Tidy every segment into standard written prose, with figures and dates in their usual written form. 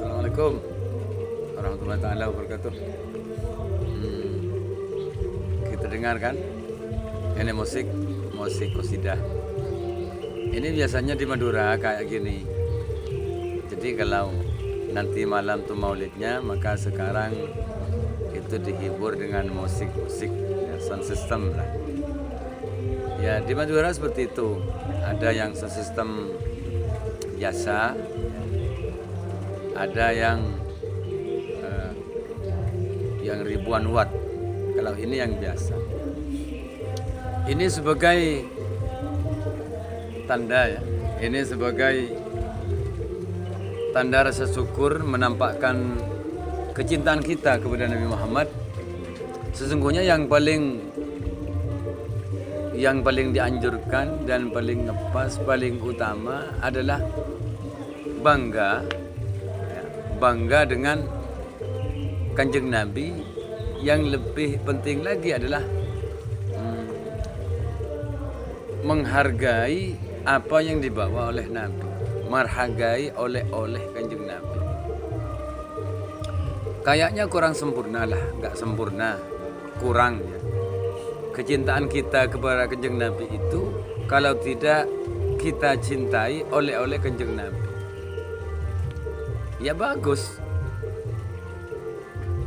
Assalamualaikum warahmatullahi taala wabarakatuh. Kita dengarkan ini musik qasidah. Ini biasanya di Madura kayak gini. Jadi kalau nanti malam tuh maulidnya, maka sekarang itu dihibur dengan musik ya, sound system lah. Ya di Madura seperti itu. Ada yang sound system biasa, ada yang ribuan watt. Kalau ini yang biasa. Ini sebagai tanda ya. Ini sebagai tanda rasa syukur, menampakkan kecintaan kita kepada Nabi Muhammad. Sesungguhnya yang paling dianjurkan dan paling ngepas, paling utama adalah bangga dengan Kanjeng Nabi. Yang lebih penting lagi adalah menghargai apa yang dibawa oleh Nabi, menghargai oleh Kanjeng Nabi. Kayaknya kurang sempurna lah, nggak sempurna, kurang ya. Kecintaan kita kepada Kanjeng Nabi itu kalau tidak kita cintai oleh Kanjeng Nabi, ya bagus.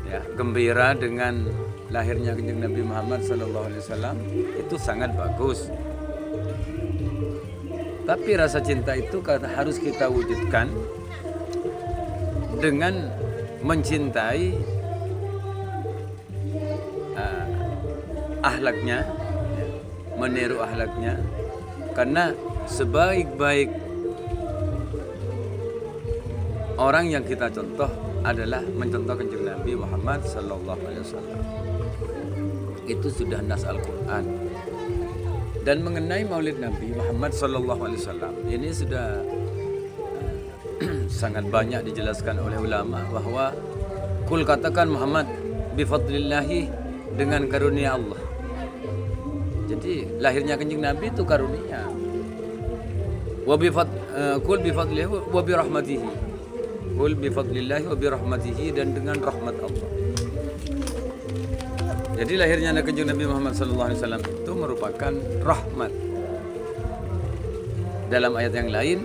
Ya, gembira dengan lahirnya Kanjeng Nabi Muhammad SAW itu sangat bagus. Tapi rasa cinta itu harus kita wujudkan dengan mencintai akhlaknya, meniru akhlaknya. Karena sebaik-baik orang yang kita contoh adalah mencontoh Kanjeng Nabi Muhammad SAW. Itu sudah nas Al-Quran. Dan mengenai Maulid Nabi Muhammad SAW, ini sudah sangat banyak dijelaskan oleh ulama bahwa kul katakan Muhammad bifadlillahi, dengan karunia Allah. Jadi lahirnya Kanjeng Nabi itu karunia. Kul bifadlillahi wa birahmatihi. Kul bifadlillahi wa birahmatihi, dan dengan rahmat Allah. Jadi lahirnya Kanjeng Nabi Muhammad SAW itu merupakan rahmat. Dalam ayat yang lain,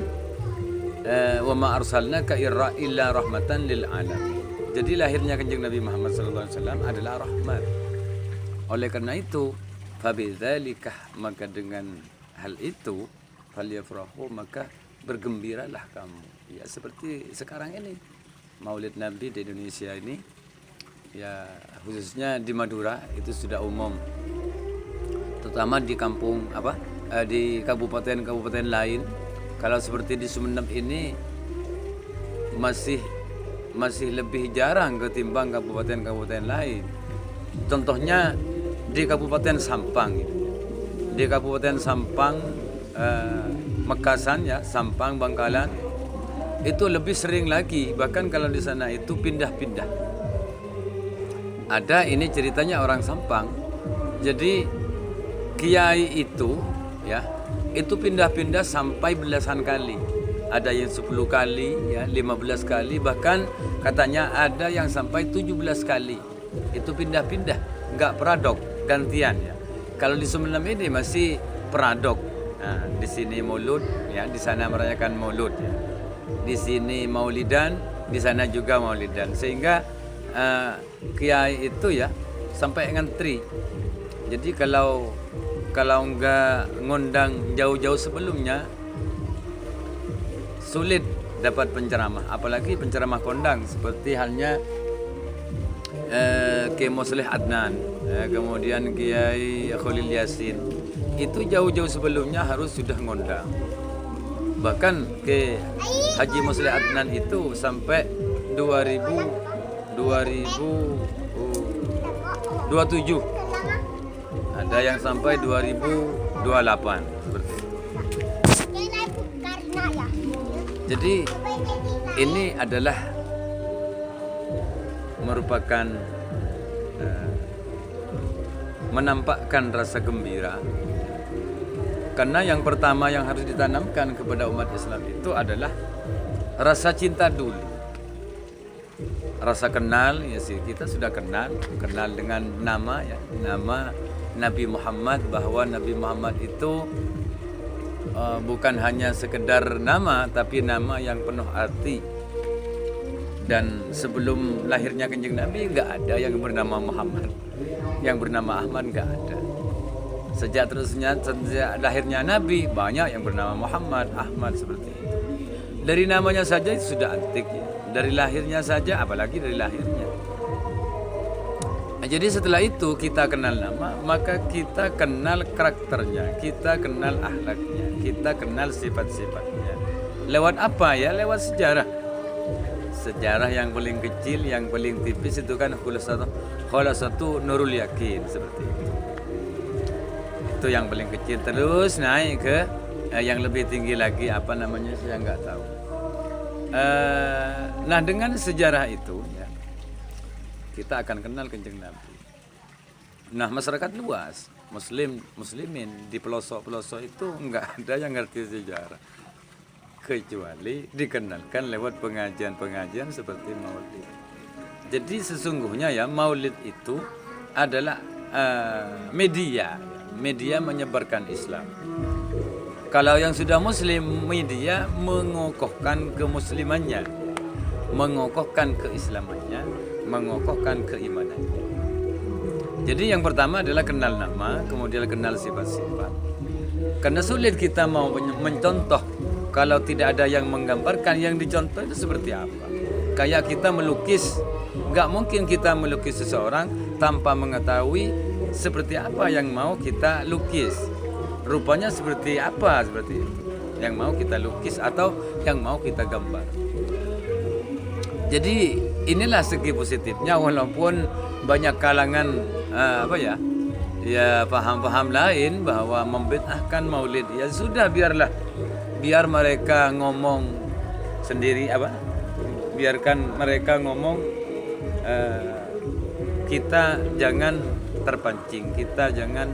wa ma arsalnaka illa rahmatan lil alamin. Jadi lahirnya Kanjeng Nabi Muhammad SAW adalah rahmat. Oleh karena itu, fabidzalika, maka dengan hal itu, falyafrahu, maka bergembiralah kamu. Ya seperti sekarang ini Maulid Nabi di Indonesia ini, ya khususnya di Madura itu sudah umum, terutama di kampung di kabupaten-kabupaten lain. Kalau seperti di Sumeneb ini masih lebih jarang ketimbang kabupaten-kabupaten lain. Contohnya di Kabupaten Sampang, di Kabupaten Sampang, Mekasan ya, Sampang, Bangkalan, itu lebih sering lagi. Bahkan kalau di sana itu pindah-pindah. Ada ini ceritanya orang Sampang. Jadi kiai itu ya, itu pindah-pindah sampai belasan kali. Ada yang 10 kali ya, 15 kali, bahkan katanya ada yang sampai 17 kali. Itu pindah-pindah, enggak peradok, gantian ya. Kalau di Sumeneb ini masih peradok. Nah, di sini Maulud ya, di sana merayakan Maulud ya. Di sini Maulidan, di sana juga Maulidan, sehingga kiai itu ya sampai ngantri. Jadi kalau enggak ngundang jauh-jauh sebelumnya, sulit dapat penceramah, apalagi penceramah kondang seperti halnya Kiai Mosleh Adnan, kemudian Kiai Khalil Yasin. Itu jauh-jauh sebelumnya harus sudah ngundang. Bahkan ke Haji Mosleh Adnan itu sampai 2027. Ada yang sampai 2028 seperti itu. Jadi ini adalah merupakan menampakkan rasa gembira. Karena yang pertama yang harus ditanamkan kepada umat Islam itu adalah rasa cinta dulu. rasa kenal ya sih, kita sudah kenal dengan nama ya, nama Nabi Muhammad, bahwa Nabi Muhammad itu bukan hanya sekedar nama, tapi nama yang penuh arti. Dan sebelum lahirnya Kanjeng Nabi nggak ada yang bernama Muhammad, yang bernama Ahmad nggak ada. Sejak lahirnya Nabi banyak yang bernama Muhammad, Ahmad, seperti itu. Dari namanya saja itu sudah antik ya. Dari lahirnya saja, apalagi dari lahirnya. Nah, jadi setelah itu kita kenal nama, maka kita kenal karakternya, kita kenal akhlaknya, kita kenal sifat-sifatnya. Lewat apa ya? Lewat sejarah. Sejarah yang paling kecil, yang paling tipis itu kan khulasatu Nurul Yakin, seperti itu. Itu yang paling kecil, terus naik ke yang lebih tinggi lagi, apa namanya saya nggak tahu. Nah, dengan sejarah itu ya, kita akan kenal Kanjeng Nabi. Nah, masyarakat luas, muslimin di pelosok-pelosok itu enggak ada yang ngerti sejarah, kecuali dikenalkan lewat pengajian-pengajian seperti Maulid. Jadi sesungguhnya ya, Maulid itu adalah media menyebarkan Islam. Kalau yang sudah muslim, media mengokohkan kemuslimannya, mengokohkan keislamannya, mengokohkan keimanannya. Jadi yang pertama adalah kenal nama, kemudian kenal sifat-sifat. Karena sulit kita mau mencontoh kalau tidak ada yang menggambarkan, yang dicontoh itu seperti apa. Kayak kita melukis, nggak mungkin kita melukis seseorang tanpa mengetahui seperti apa yang mau kita lukis. Rupanya seperti apa, seperti itu yang mau kita lukis atau yang mau kita gambar. Jadi inilah segi positifnya, walaupun banyak kalangan paham-paham lain bahwa membid'ahkan Maulid, ya sudah, biar mereka ngomong sendiri, biarkan mereka ngomong, kita jangan terpancing, kita jangan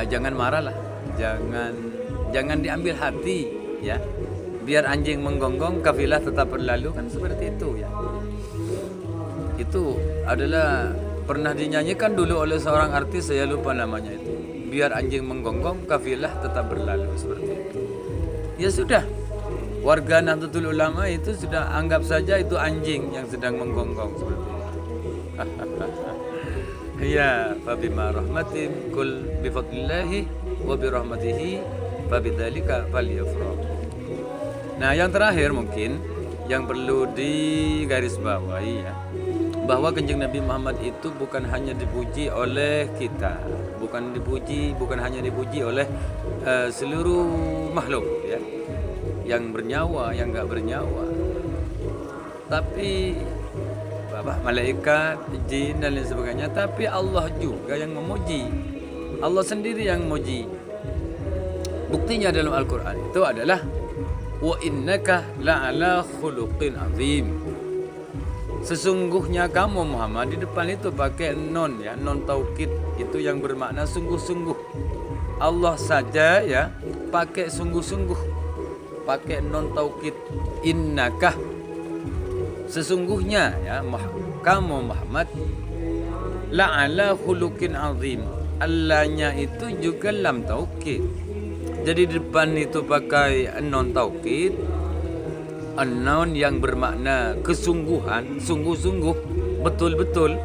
jangan marah lah, jangan diambil hati ya. Biar anjing menggonggong, kafilah tetap berlalu, kan seperti itu ya. Itu adalah pernah dinyanyikan dulu oleh seorang artis, saya lupa namanya itu. Biar anjing menggonggong, kafilah tetap berlalu, seperti itu. Ya sudah, warga Nahdlatul Ulama itu sudah anggap saja itu anjing yang sedang menggonggong, seperti itu. Ya, fabima rahmatin kul bifadlillahi wa birahmatihi fabidzalika falyafrahu. Nah, yang terakhir mungkin yang perlu digarisbawahi ya, bahwa Kanjeng Nabi Muhammad itu bukan hanya dipuji oleh kita, bukan hanya dipuji oleh seluruh makhluk ya, yang bernyawa, yang enggak bernyawa, tapi malaikat, jin dan lain sebagainya, tapi Allah juga yang memuji. Allah sendiri yang memuji. Buktinya dalam Al-Qur'an itu adalah wa innaka la'ala khuluqin azim. Sesungguhnya kamu Muhammad, di depan itu pakai non ya, non taukid, itu yang bermakna sungguh-sungguh. Allah saja ya pakai sungguh-sungguh, pakai non taukid, innaka, sesungguhnya ya kamu Muhammad la'ala khuluqin azim. Allahnya itu juga lam taukid. Jadi di depan itu pakai non taukid, non yang bermakna kesungguhan, sungguh-sungguh, betul-betul.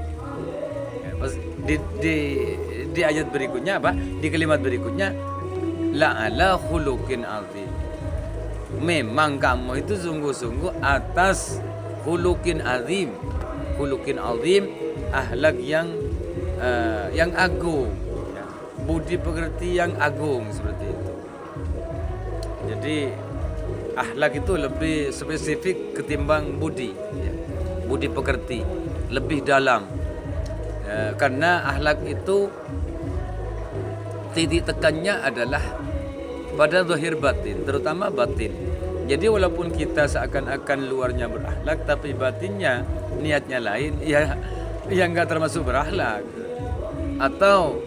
Di ayat berikutnya di kalimat berikutnya la'ala khuluqin azim. Memang kamu itu sungguh-sungguh atas khuluqin azim. Khuluqin azim, akhlak yang agung, ya. Budi pekerti yang agung, seperti itu. Jadi akhlak itu lebih spesifik ketimbang budi ya. Budi pekerti lebih dalam ya, karena akhlak itu titik tekannya adalah pada zahir batin, terutama batin. Jadi walaupun kita seakan-akan luarnya berakhlak, tapi batinnya niatnya lain, ya yang enggak termasuk berakhlak. Atau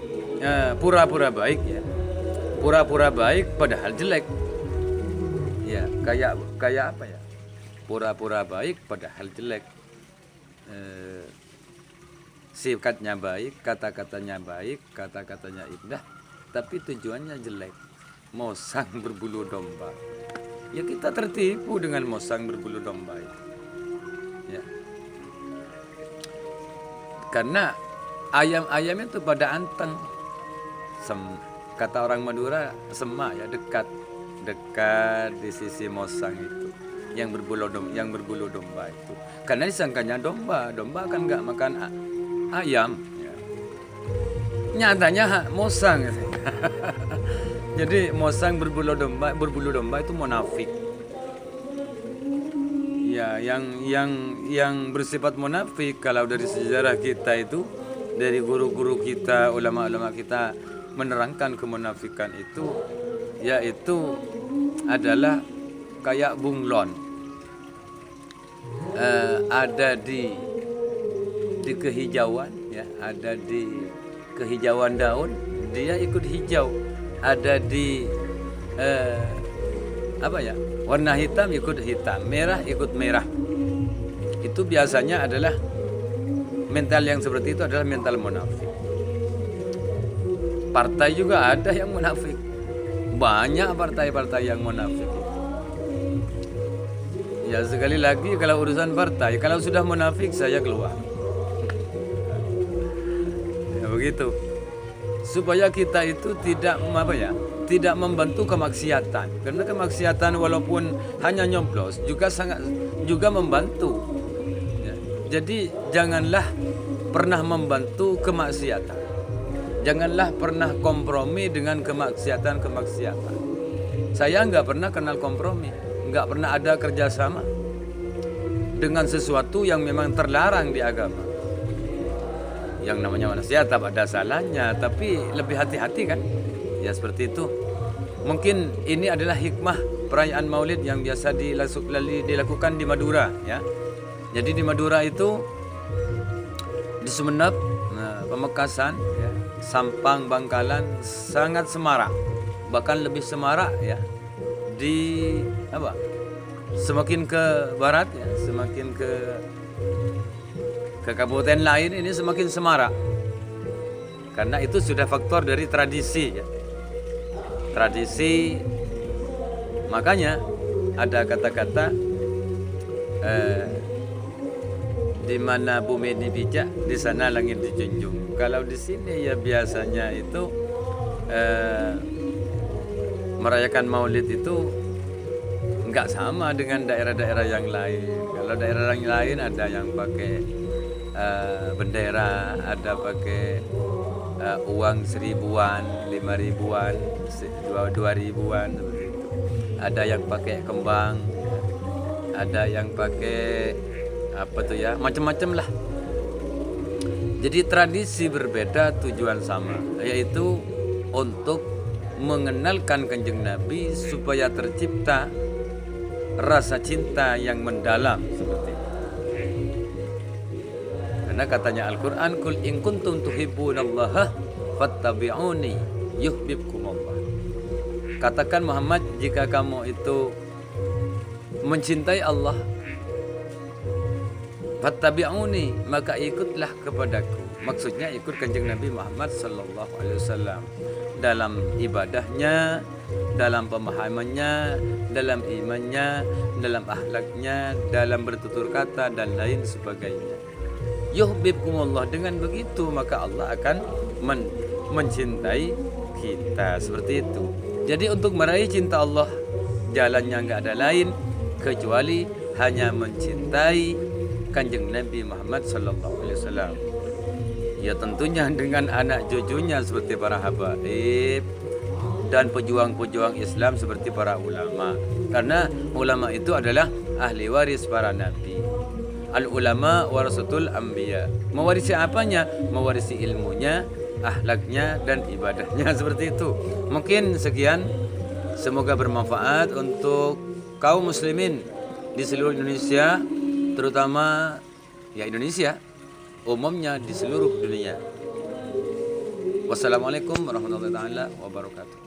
pura-pura baik ya. Pura-pura baik padahal jelek. Ya, kayak apa ya? pura-pura baik padahal jelek. Sifatnya baik, kata-katanya baik, kata-katanya indah, tapi tujuannya jelek. Mosang berbulu domba. Ya kita tertipu dengan mosang berbulu domba itu. Ya. Karena ayam-ayam itu pada anteng. Kata orang Madura, semak ya, dekat di sisi mosang itu yang berbulu domba itu. Karena disangkanya domba kan nggak makan ayam. Ya. Nyatanya mosang. Jadi mosang berbulu domba itu munafik. Ya, yang bersifat munafik kalau dari sejarah kita itu, dari guru-guru kita, ulama-ulama kita menerangkan kemunafikan itu, yaitu adalah kayak bunglon. Ada di kehijauan, ya, ada di kehijauan daun, dia ikut hijau. Ada di warna hitam ikut hitam, merah ikut merah. Itu biasanya adalah mental yang seperti itu adalah mental munafik. Partai juga ada yang munafik. Banyak partai-partai yang munafik. Ya sekali lagi kalau urusan partai, kalau sudah munafik saya keluar. Ya begitu. Supaya kita itu tidak membantu kemaksiatan. Karena kemaksiatan walaupun hanya nyoblos juga membantu. Ya. Jadi janganlah pernah membantu kemaksiatan. Janganlah pernah kompromi dengan kemaksiatan. Saya nggak pernah kenal kompromi, nggak pernah ada kerjasama dengan sesuatu yang memang terlarang di agama. Yang namanya manusia tak ada salahnya, tapi lebih hati-hati kan? Ya seperti itu. Mungkin ini adalah hikmah perayaan Maulid yang biasa dilakukan di Madura, ya. Jadi di Madura itu, di Sumeneb, Pamekasan, ya, Sampang, Bangkalan sangat semarak, bahkan lebih semarak, ya. Semakin ke barat, ya, semakin ke kabupaten lain ini semakin semarak. Karena itu sudah faktor dari tradisi, ya. Tradisi, makanya ada kata-kata di mana bumi dipijak, di sana langit dijunjung. Kalau di sini ya biasanya itu merayakan Maulid itu nggak sama dengan daerah-daerah yang lain. Kalau daerah yang lain ada yang pakai bendera, ada pakai uang 1.000-an, 5.000-an, 2.000-an seperti itu. Ada yang pakai kembang, ada yang pakai macam-macam lah. Jadi tradisi berbeda, tujuan sama, yaitu untuk mengenalkan Kanjeng Nabi supaya tercipta rasa cinta yang mendalam seperti itu. Karena katanya Al-Quran, Qul in kuntum tuhibbunallaha fattabi'uni yuhibbukumullah. Katakan Muhammad, jika kamu itu mencintai Allah, fattabi'uni, maka ikutlah kepadaku. Maksudnya ikut Kanjeng Nabi Muhammad sallallahu alaihi wasallam dalam ibadahnya, dalam pemahamannya, dalam imannya, dalam akhlaknya, dalam bertutur kata dan lain sebagainya. Yuhibbukumullah, dengan begitu maka Allah akan mencintai kita, seperti itu. Jadi untuk meraih cinta Allah, jalannya nggak ada lain kecuali hanya mencintai Kanjeng Nabi Muhammad sallallahu alaihi wasallam. Ya tentunya dengan anak cucunya seperti para habaib dan pejuang-pejuang Islam seperti para ulama. Karena ulama itu adalah ahli waris para nabi. Al-ulama warasatul anbiya. Mewarisi apanya? Mewarisi ilmunya, akhlaknya dan ibadahnya seperti itu. Mungkin sekian, semoga bermanfaat untuk kaum muslimin di seluruh Indonesia, terutama ya Indonesia, umumnya di seluruh dunia. Wassalamualaikum warahmatullahi wabarakatuh.